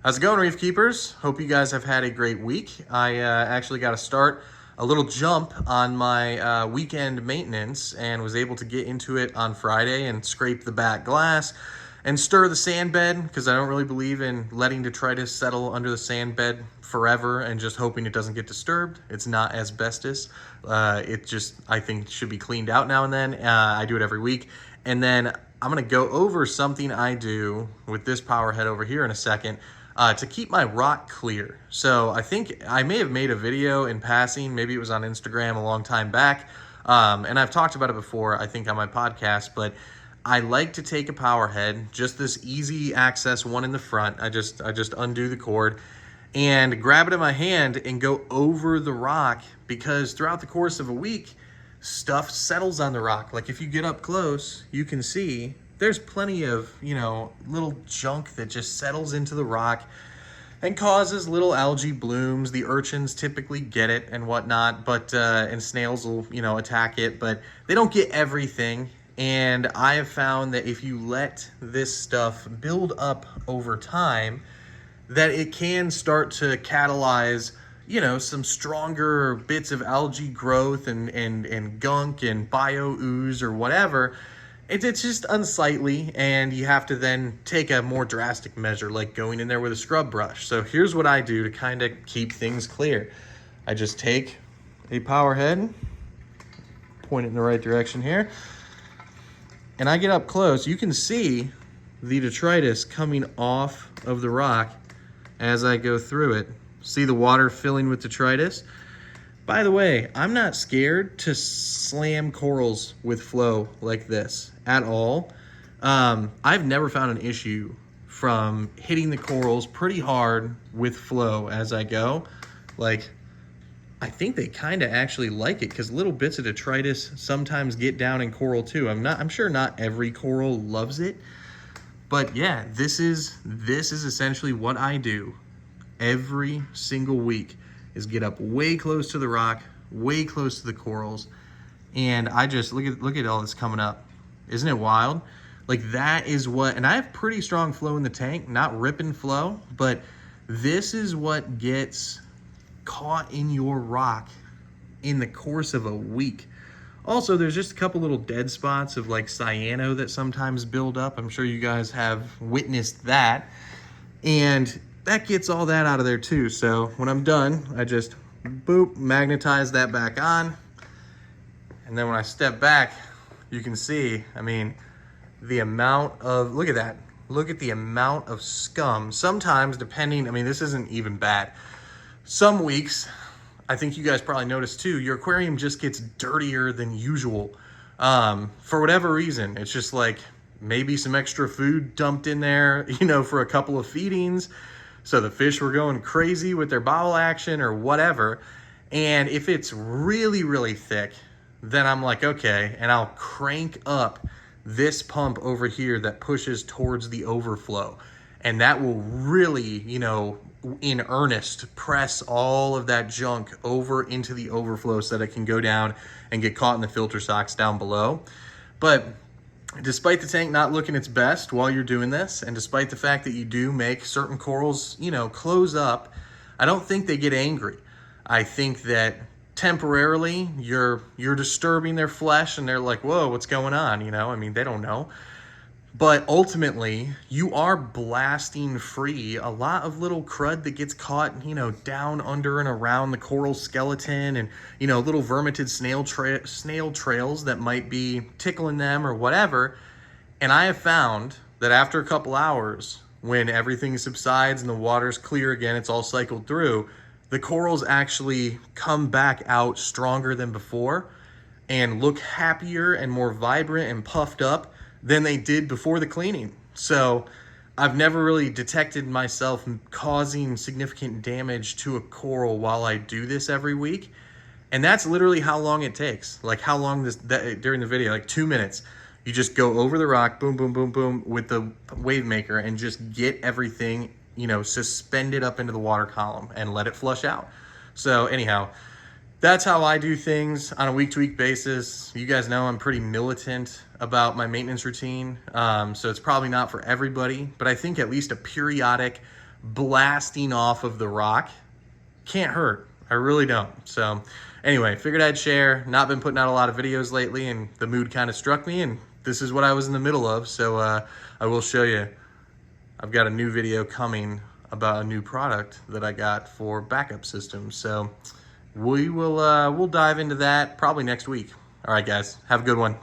How's it going, Reef Keepers? Hope you guys have had a great week. I actually got to start a little jump on my weekend maintenance and was able to get into it on Friday and scrape the back glass and stir the sand bed because I don't really believe in letting detritus settle under the sand bed forever and just hoping it doesn't get disturbed. It's not asbestos. It just, I think, should be cleaned out now and then. I do it every week. And then I'm going to go over something I do with this power head over here in a second to keep my rock clear. So I think I may have made a video in passing, maybe it was on Instagram a long time back, and I've talked about it before, I think on my podcast, but I like to take a power head, just this easy access one in the front. I just undo the cord and grab it in my hand and go over the rock, because throughout the course of a week, stuff settles on the rock. Like if you get up close, you can see there's plenty of, little junk that just settles into the rock and causes little algae blooms. The urchins typically get it and whatnot, but and snails will, attack it, but they don't get everything. And I have found that if you let this stuff build up over time, that it can start to catalyze, some stronger bits of algae growth and gunk and bio ooze or whatever. It's just unsightly, and you have to then take a more drastic measure, like going in there with a scrub brush. So here's what I do to kind of keep things clear. I just take a power head, point it in the right direction here, and I get up close. You can see the detritus coming off of the rock as I go through it. See the water filling with detritus? By the way, I'm not scared to slam corals with flow like this at all. I've never found an issue from hitting the corals pretty hard with flow as I go. Like, I think they kind of actually like it, because little bits of detritus sometimes get down in coral too. I'm sure not every coral loves it, but yeah, this is essentially what I do every single week, is get up way close to the rock, way close to the corals, and I just look at all this coming up. Isn't it wild? Like, that is what, and I have pretty strong flow in the tank, not ripping flow, but this is what gets caught in your rock in the course of a week. Also, there's just a couple little dead spots of like cyano that sometimes build up. I'm sure you guys have witnessed that, and that gets all that out of there too. So when I'm done, I just boop, magnetize that back on. And then when I step back, you can see, the amount of, look at that. Look at the amount of scum. Sometimes, depending, this isn't even bad. Some weeks, I think you guys probably noticed too, your aquarium just gets dirtier than usual. For whatever reason, it's just like maybe some extra food dumped in there, for a couple of feedings. So the fish were going crazy with their bowel action or whatever. And if it's really, really thick, then I'm like, okay, and I'll crank up this pump over here that pushes towards the overflow. And that will really, in earnest, press all of that junk over into the overflow so that it can go down and get caught in the filter socks down below. But despite the tank not looking its best while you're doing this, and despite the fact that you do make certain corals, close up, I don't think they get angry. I think that temporarily you're disturbing their flesh and they're like, whoa, what's going on? They don't know. But ultimately, you are blasting free a lot of little crud that gets caught, down under and around the coral skeleton, and, little vermitid snail trails that might be tickling them or whatever. And I have found that after a couple hours, when everything subsides and the water's clear again, it's all cycled through, the corals actually come back out stronger than before and look happier and more vibrant and puffed up than they did before the cleaning. So I've never really detected myself causing significant damage to a coral while I do this every week. And that's literally how long it takes. Like how long during the video, like 2 minutes. You just go over the rock, boom, boom, boom, boom, with the wave maker and just get everything, suspended up into the water column and let it flush out. So anyhow, that's how I do things on a week-to-week basis. You guys know I'm pretty militant about my maintenance routine, so it's probably not for everybody, but I think at least a periodic blasting off of the rock. Can't hurt. I really don't. So anyway, figured I'd share. Not been putting out a lot of videos lately, and the mood kind of struck me, and this is what I was in the middle of. So I will show you. I've got a new video coming about a new product that I got for backup systems. So we'll dive into that probably next week. All right, guys, have a good one.